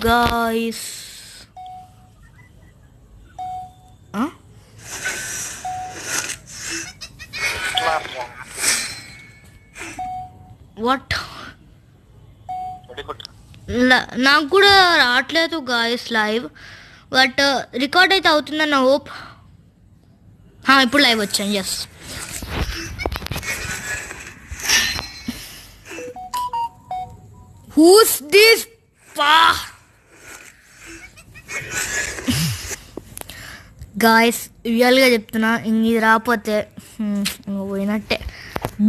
guys. Huh? What? నాకు కూడా రావట్లేదు గాయస్ లైవ్, బట్ రికార్డ్ అయితే అవుతుందని నా హోప్. ఇప్పుడు లైవ్ వచ్చాను. Yes, who's this guys? రియల్గా చెప్తున్నా, ఇది రాకపోతే పోయినట్టే.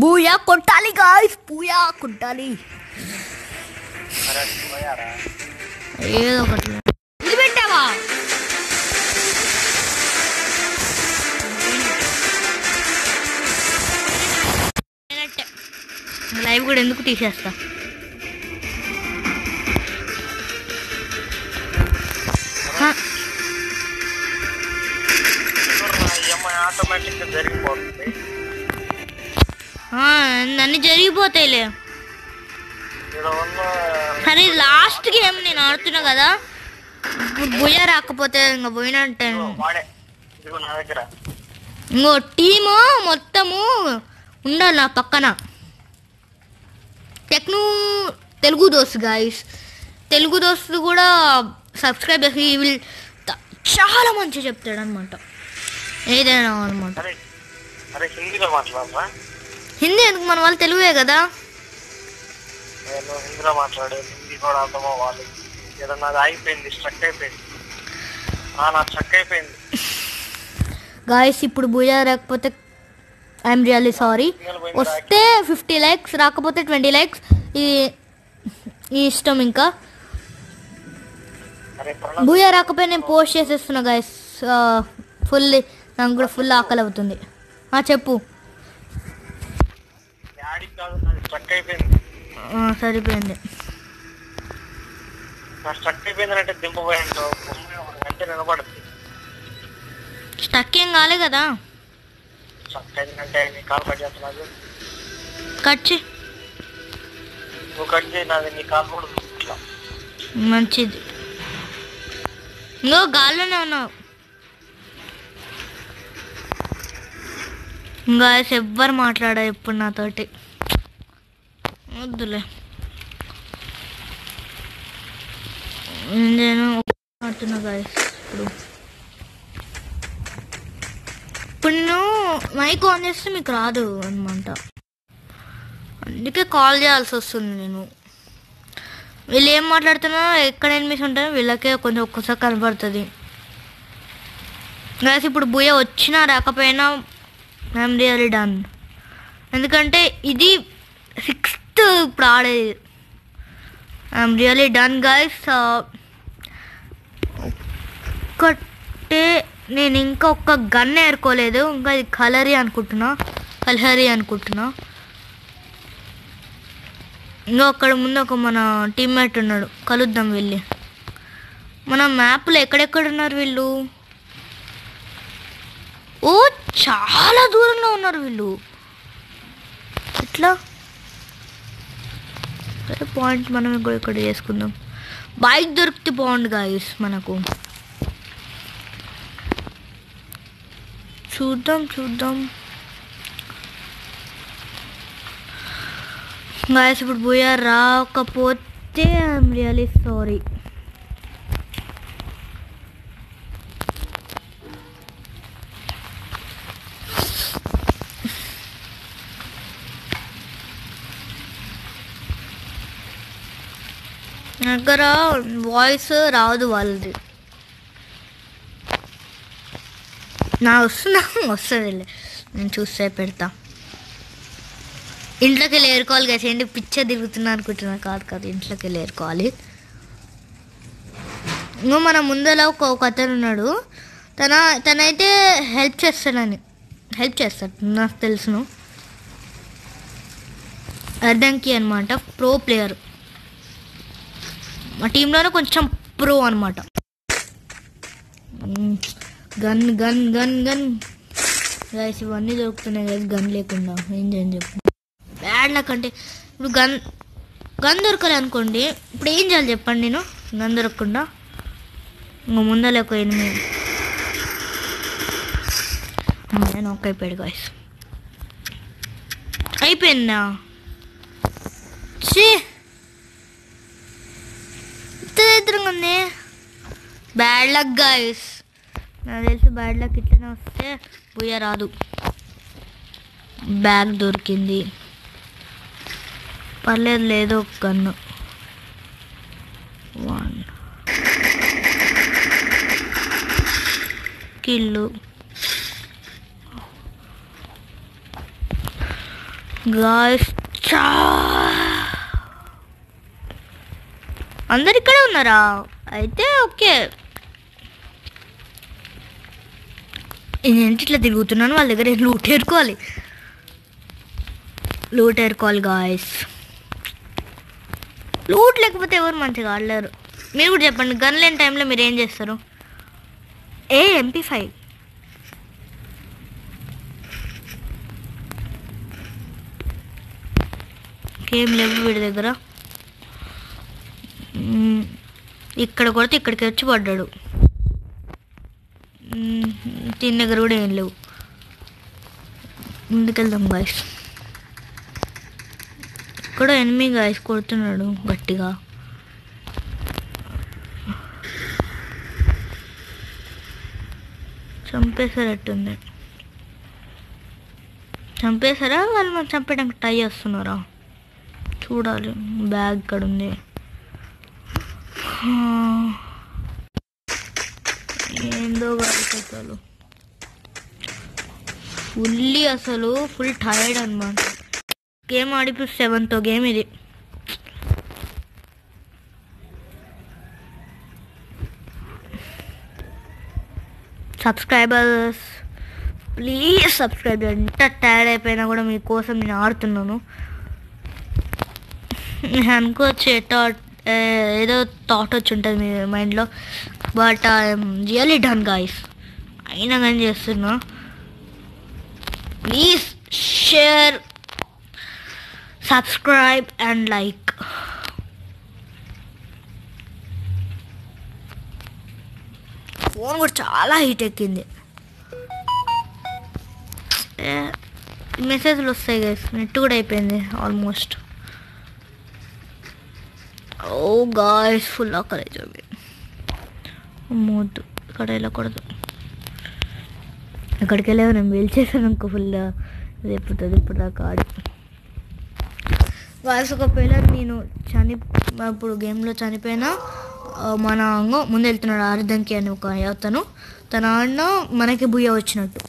బూయా కొట్టాలి గాయస్, బూయా కొట్టాలి. ఏదో ఒకటి ఇది పెట్టావా? లైవ్ కూడా ఎందుకు తీసేస్తా. అన్ని జరిగిపోతాయిలే. సరే, లాస్ట్ గేమ్ నేను ఆడుతున్నా కదా, ఇప్పుడు బుయ్య రాకపోతే ఇంకా పోయినట్టే. ఇంకో టీము మొత్తము ఉండాలి నా పక్కన. తెలుగు దోస్తు గాయస్, తెలుగు దోస్తు కూడా సబ్స్క్రైబ్ చేసి చాలా మంచిగా చెప్తాడు అనమాట, ఏదైనా అనమాట. హిందీ ఎందుకు, మన వాళ్ళు తెలుగే కదా. హిందీలో మాట్లాడే, హిందీ కూడా అర్థం అవ్వాలి. ఏదో నాది ఆగిపోయింది, స్ట్రక్ అయిపోయింది. నాకు స్ట్రక్ అయిపోయింది గాయస్. ఇప్పుడు బూయా రాకపోతే ఐఎమ్ రియల్లీ సారీ. వస్తే 50 likes, రాకపోతే 20 likes. ఈ ఇష్టం. ఇంకా బూయా రాకపోతే నేను పోస్ట్ చేసేస్తున్నా గాయస్. ఫుల్, నాకు కూడా ఫుల్ ఆకలి అవుతుంది. చెప్పు. సరిపోయింది. స్టక్ ఏం కాలే కదా. కట్ మంచిది. ఇంకో గాల్లోనే ఉన్నావు గాయస్. ఎవ్వరు మాట్లాడా ఎప్పుడు నాతోటి, వద్దులే. నేను ఆడుతున్నా గాయస్. ఇప్పుడు నేను మైక్ ఆన్ చేస్తే మీకు రాదు అనమాట, అందుకే కాల్ చేయాల్సి వస్తుంది నేను. వీళ్ళు ఏం మాట్లాడుతున్నా, ఎక్కడ ఎనిమిస్ ఉంటారో వీళ్ళకే కొంచెం ఒక్కసారి కనబడుతుంది గాయస్. ఇప్పుడు బూయ వచ్చినా రాకపోయినా ఐఎమ్ రియల్లీ డన్. ఎందుకంటే ఇది 6th ఇప్పుడు ఆడేది. I'm really done guys. ఒక్కటే నేను ఇంకా ఒక్క గన్ ఏరుకోలేదు. ఇంకా ఇది కలహరీ అనుకుంటున్నా. ఇంకా అక్కడ ముందు ఒక మన టీమ్మేట్ ఉన్నాడు, కలుద్దాం వెళ్ళి. మన మ్యాప్లో ఎక్కడెక్కడ ఉన్నారు వీళ్ళు? ఓ, చాలా దూరంలో ఉన్నారు వీళ్ళు. ఎట్లా పాయింట్ మనం ఇక్కడ చేసుకుందాం. బైక్ దొరికితే బాగుండు గాయస్ మనకు. చూద్దాం గాయస్. ఇప్పుడు బూయా రాకపోతే ఐఎమ్ రియల్లీ సారీ. దగ్గర వాయిస్ రాదు వాళ్ళది. నా వస్తుందిలే, నేను చూస్తే పెడతా. ఇంట్లోకి వెళ్ళి ఏరుకోవాలి కదా. ఏంటి పిచ్చర్ తిరుగుతున్నా అనుకుంటున్నా? కాదు, ఇంట్లోకి వెళ్ళి ఏరుకోవాలి. ఇంకో మన ముందర ఒక అతను ఉన్నాడు, తనైతే హెల్ప్ చేస్తాడు నాకు తెలుసును. అర్డంకి అనమాట, ప్రో ప్లేయర్. మా టీంలోనే కొంచెం ప్రో అనమాట. గన్ గైస్, ఇవన్నీ దొరుకుతున్నాయి కదా గన్ లేకుండా. ఏం చేయని చెప్పు. బ్యాడ్ లక్ అంటే ఇప్పుడు గన్ దొరకాలి అనుకోండి, ఇప్పుడు ఏం చేయాలి చెప్పండి. నేను నన్ను దొరకకుండా ఇంకో ముందర ఒక 8 నేను ఒక అయిపోయాడు గాయస్. అయిపోయిందా ఎదురుగా ఉంది. బ్యాడ్ లక్ గాయస్, నాకు తెలిసి బ్యాడ్ లక్ ఇట్లనే వస్తే బుయ్య రాదు. బ్యాగ్ దొరికింది, పర్లేదు. లేదు ఒక గన్ను 1 కిల్లు. గాయస్ అందరు ఇక్కడే ఉన్నారా? అయితే ఓకే. నేను ఇట్లా తిరుగుతున్నాను, వాళ్ళ దగ్గర లూట్ ఏరుకోవాలి గాయస్. లూట్ లేకపోతే ఎవరు మంచిగా ఆడలేరు. మీరు కూడా చెప్పండి, గన్ లేని టైంలో మీరు ఏం చేస్తారు? MP5 ఏం లేవు వీడి దగ్గర. ఇక్కడ కొడితే ఇక్కడికి వచ్చి పడ్డాడు. దీని దగ్గర కూడా ఏం లేవు. ముందుకెళ్దాం గాయస్. ఇక్కడ ఎనిమి గాయస్ కొడుతున్నాడు గట్టిగా. చంపేసారట్టుంది. చంపేసారా వాళ్ళు మనం చంపడానికి ట్రై చేస్తున్నారా? చూడాలి. బ్యాగ్ ఇక్కడ ఉంది. ఏందో అసలు ఫుల్ టైర్డ్ అనమాట. గేమ్ ఆడిపి 7th గేమ్ ఇది. Subscribers please subscribe. ఎంత టైర్డ్ అయిపోయినా కూడా మీకోసం నేను ఆడుతున్నాను. అనుకోవచ్చు ఏదో థాట్ వచ్చి ఉంటుంది మీ మైండ్లో, but I'm really done guys. అయినా కానీ చేస్తున్నా. Please share, subscribe and like. Phone కూడా చాలా హీట్ ఎక్కింది. మెసేజ్లు వస్తాయి గైస్. నెట్ కూడా అయిపోయింది ఆల్మోస్ట్. ఓ గాయస్ ఫుల్ ఆకలి అవుతుంది. మోద్దు ఇక్కడ వెళ్ళకూడదు. అక్కడికి వెళ్ళావు నేను వెళ్ళేసాను ఇంకో ఫుల్ రేపుతుంది ఇప్పుడు దాకా ఆడి. గాయస్ ఒకవేళ నేను ఇప్పుడు గేమ్లో చనిపోయినా మన ముందు వెళ్తున్నాడు అర్ధంకి అని ఒక అతను, తన ఆడిన మనకి బుయ్య వచ్చినట్టు.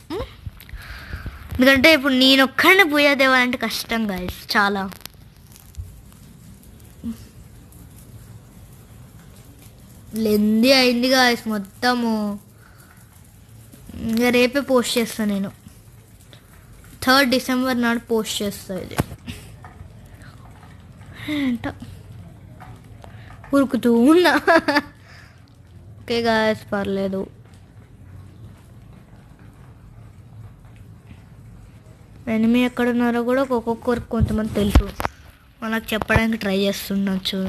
ఎందుకంటే ఇప్పుడు నేను ఒక్కడిని బుయ్య తేవాలంటే కష్టం గాయస్, చాలా. లెంది అయింది గాయస్ మొత్తము. ఇంకా రేపే పోస్ట్ చేస్తాను నేను. 3rd December నాడు పోస్ట్ చేస్తాను. ఇది ఏంట ఉరుకుతూ ఉన్నా. ఓకే గాయస్ పర్లేదు. ఎనిమి ఎక్కడున్నారో కూడా ఒక్కొక్కరికి కొంతమంది తెలుసు, మనకు చెప్పడానికి ట్రై చేస్తుండొచ్చు.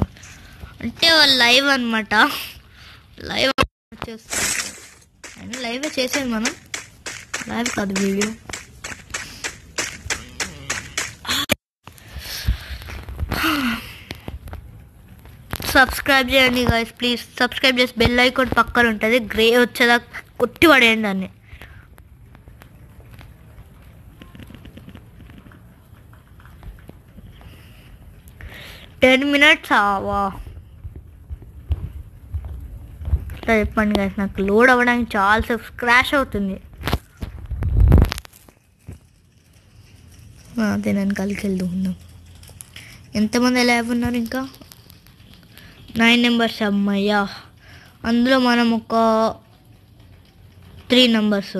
అంటే వాళ్ళు లైవ్ అనమాట, లైవ్ చేస్తారు. అయినా లైవే చేసేది మనం, లైవ్ కాదు వీడియో. సబ్స్క్రైబ్ చేయండి గాయస్ ప్లీజ్. సబ్స్క్రైబ్ చేసి బెల్ ఐకాన్ పక్కన ఉంటుంది, గ్రే వచ్చేదా కొట్టి పడేయండి దాన్ని. minutes ఆవా చెప్పండి గాయస్. నాకు లోడ్ అవ్వడానికి చాలాసేపు క్రాష్ అవుతుంది. అదే నేను కలిసి వెళ్తున్నాం. ఎంతమంది ఎలా ఉన్నారు? ఇంకా 9 members. అమ్మయ్యా, అందులో మనం ఒక 3 members,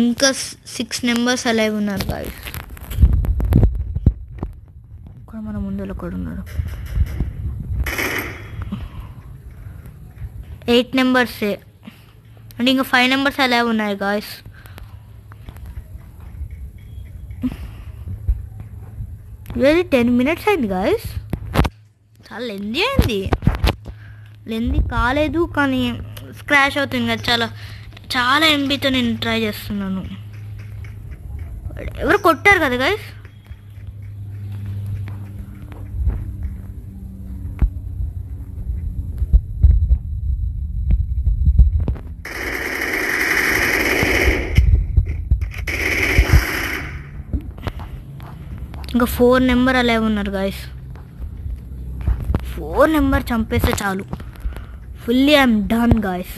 ఇంకా 6 members అలా ఉన్నారు గాయస్. ఇక్కడ మన ముందులో కూడా ఉన్నారు. 8 members అంటే ఇంకా 5 members అలా ఉన్నాయి గాయస్. ఇది 10 minutes అయింది గాయస్, చాలా లెంజీ అయింది. లెంది కాలేదు, కానీ స్క్రాచ్ అవుతుంది కదా, చాలా చాలా ఎంబీతో నేను ట్రై చేస్తున్నాను. ఎవరు కొట్టారు కదా గైస్. ఇంకా 4 నెంబర్ అలా ఉన్నారు గైస్. 4 నెంబర్ చంపేస్తే చాలు. Fully I'm done guys.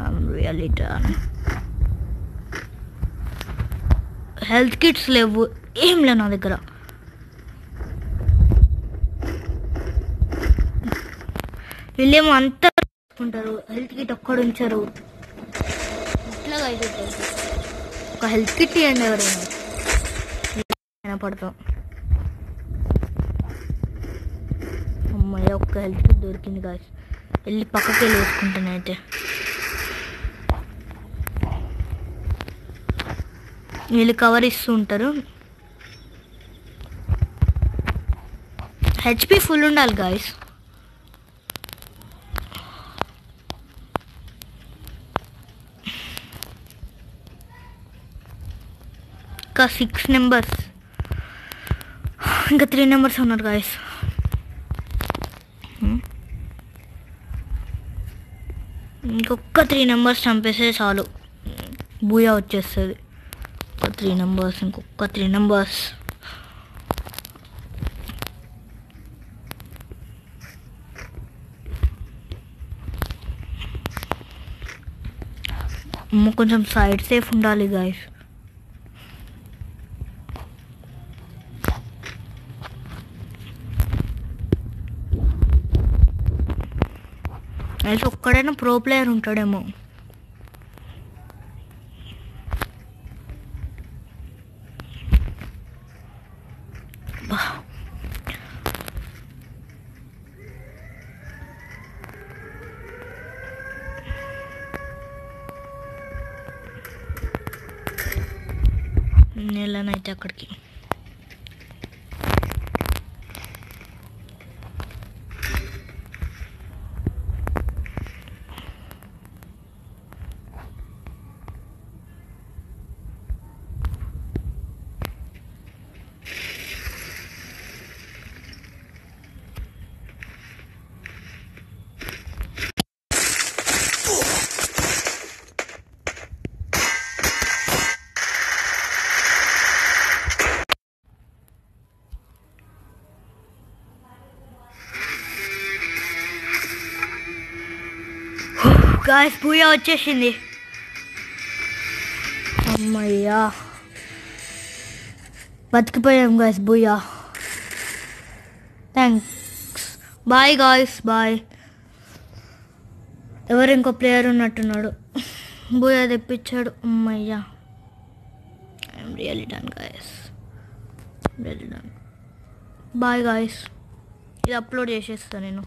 I'm really done. Health kits లేవు, ఏం లేవు నా దగ్గర. వీళ్ళేమో అంతా ఉంటారు, హెల్త్ కిట్ ఒక్కడు ఉంచారు. ఇట్లాగా అయిపోతారు. ఒక హెల్త్ కిట్ ఇవ్వండి ఎవరైనా పడతాం. అమ్మాయి ఒక్క హెల్త్ కిట్ దొరికింది గాయస్. వెళ్ళి పక్కకి వెళ్ళి వేసుకుంటాను. అయితే వీళ్ళు కవర్ ఇస్తూ ఉంటారు. హెచ్పి ఫుల్ ఉండాలి గాయస్. ఇంకా 6 నెంబర్స్, ఇంకా 3 నెంబర్స్ ఉన్నారు గాయస్. ఇంకొక 3 నెంబర్స్ చంపేస్తే చాలు, బూయా వచ్చేస్తుంది. ఒక 3 నెంబర్స్, ఇంకొక 3 నెంబర్స్. కొంచెం సైడ్ సేఫ్ ఉండాలి గాయస్. అయితే ఒక్కడైనా ప్రో ప్లేయర్ ఉంటాడేమో. వెళ్ళనైతే అక్కడికి. గాయస్ బూయా వచ్చేసింది. అమ్మయ్యా బతికిపోయాం guys. Booyah. Thanks. Bye guys, bye. ఎవరు ఇంకో ప్లేయర్ ఉన్నట్టున్నాడు. బూయా తెప్పించాడు. అమ్మయ్యా. I'm really done guys, really done. Bye guys. ఇది అప్లోడ్ చేసేస్తాను నేను.